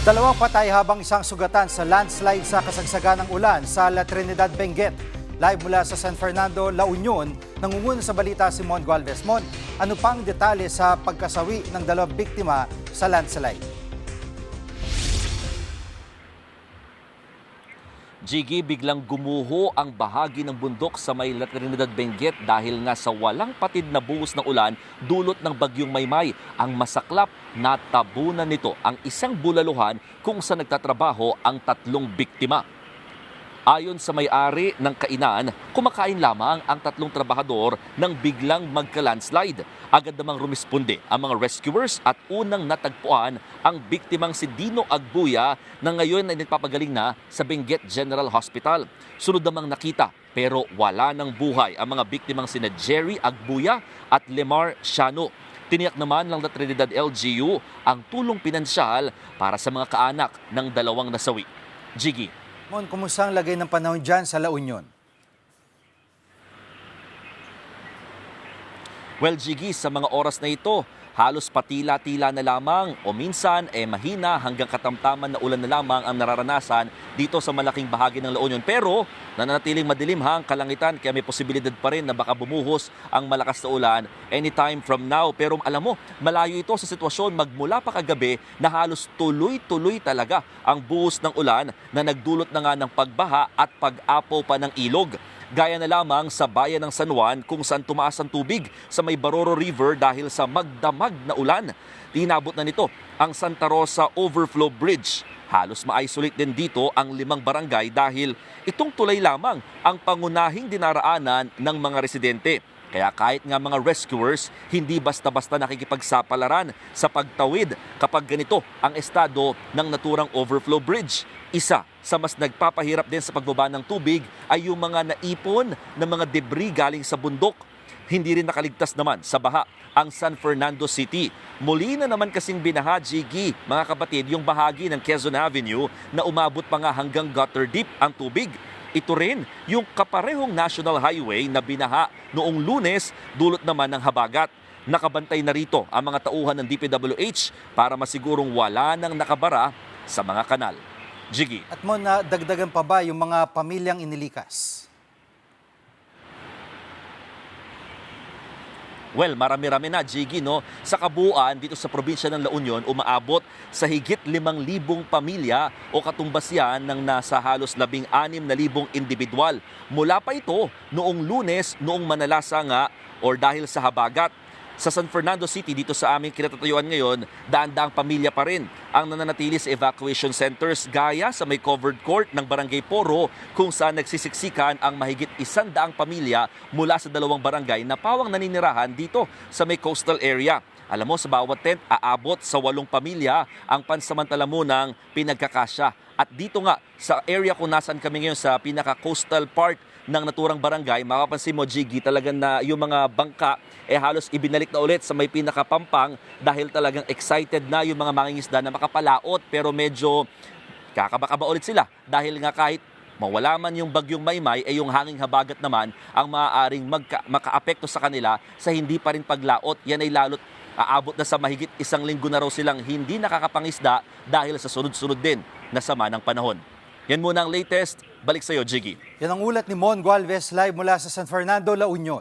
Dalawang patay habang isang sugatan sa landslide sa kasagsagan ng ulan sa La Trinidad, Benguet. Live mula sa San Fernando, La Union, nangunguna sa balita si Mon Gualvez. Mon, ano pang detalye sa pagkasawi ng dalawang biktima sa landslide? Jiggy, biglang gumuho ang bahagi ng bundok sa may La Trinidad, Benguet dahil nga sa walang patid na buhos ng ulan dulot ng bagyong Maymay. Ang masaklap, natabunan nito ang isang bulaluhan kung saan nagtatrabaho ang tatlong biktima. Ayon sa may-ari ng kainan, kumakain lamang ang tatlong trabahador nang biglang magka-landslide. Agad namang rumisponde ang mga rescuers at unang natagpuan ang biktimang si Dino Agbuya na ngayon ay nagpapagaling na sa Benguet General Hospital. Sunod namang nakita pero wala ng buhay ang mga biktimang sina Jerry Agbuya at Lemar Shano. Tiniyak naman ng La Trinidad LGU ang tulong pinansyal para sa mga kaanak ng dalawang nasawi. Jiggy. Mon, kumusta ang lagay ng panahon dyan sa La Union? Well, Jiggy, sa mga oras na ito, halos patila-tila na lamang o minsan mahina hanggang katamtaman na ulan na lamang ang nararanasan dito sa malaking bahagi ng La Union. Pero nananatiling madilim ang kalangitan kaya may posibilidad pa rin na baka bumuhos ang malakas na ulan anytime from now. Pero alam mo, malayo ito sa sitwasyon magmula pa kagabi na halos tuloy-tuloy talaga ang buhos ng ulan na nagdulot na nga ng pagbaha at pag-apaw pa ng ilog. Gaya na lamang sa bayan ng San Juan kung saan tumaas ang tubig sa may Baroro River dahil sa magdamag na ulan. Tinabot na nito ang Santa Rosa Overflow Bridge. Halos ma-isolate din dito ang 5 barangay dahil itong tulay lamang ang pangunahing dinaraanan ng mga residente. Kaya kahit nga mga rescuers, hindi basta-basta nakikipagsapalaran sa pagtawid kapag ganito ang estado ng naturang overflow bridge. Isa sa mas nagpapahirap din sa pagbaba ng tubig ay yung mga naipon na mga debris galing sa bundok. Hindi rin nakaligtas naman sa baha ang San Fernando City. Muli na naman kasing binaha, Jiggy, mga kapatid, yung bahagi ng Quezon Avenue na umabot pa nga hanggang gutter deep ang tubig. Ito rin yung kaparehong National Highway na binaha noong Lunes dulot naman ng habagat. Nakabantay na rito ang mga tauhan ng DPWH para masigurong wala nang nakabara sa mga kanal. Jiggy. At Mon, dagdagan pa ba yung mga pamilyang inilikas? Well, marami-rami na, Jiggy, no? Sa kabuuan, dito sa probinsya ng La Union, umaabot sa higit 5,000 pamilya o katumbas yan ng nasa halos 16,000 individual. Mula pa ito noong Lunes, noong manalasa nga or dahil sa habagat. Sa San Fernando City, dito sa aming kinatatayuan ngayon, daan-daang pamilya pa rin ang nananatili sa evacuation centers gaya sa may covered court ng Barangay Poro kung saan nagsisiksikan ang mahigit 100 pamilya mula sa 2 barangay na pawang naninirahan dito sa may coastal area. Alam mo, sa bawat tent, aabot sa 8 pamilya ang pansamantala munang pinagkakasya. At dito nga, sa area kung nasaan kami ngayon sa pinaka-coastal part ng naturang barangay, makapansin mo, Jiggy, talagang na yung mga bangka halos ibinalik na ulit sa may pinakapampang dahil talagang excited na yung mga mangingisda na makapalaot pero medyo kakaba-kaba ulit sila dahil nga kahit mawala man yung bagyong Maymay, yung hanging habagat naman ang maaaring makaapekto sa kanila sa hindi pa rin paglaot. Yan ay lalot aabot na sa mahigit 1 linggo na raw silang hindi nakakapangisda dahil sa sunod-sunod din na sama ng panahon. Yan muna ang latest. Balik sa iyo, Jiggy. Yan ang ulat ni Mon Gualvez live mula sa San Fernando, La Union.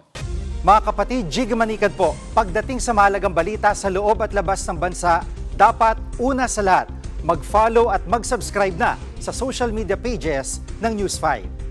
Mga kapatid, Jiggy Manikad po. Pagdating sa mahalagang balita sa loob at labas ng bansa, dapat una sa lahat, mag-follow at mag-subscribe na sa social media pages ng News 5.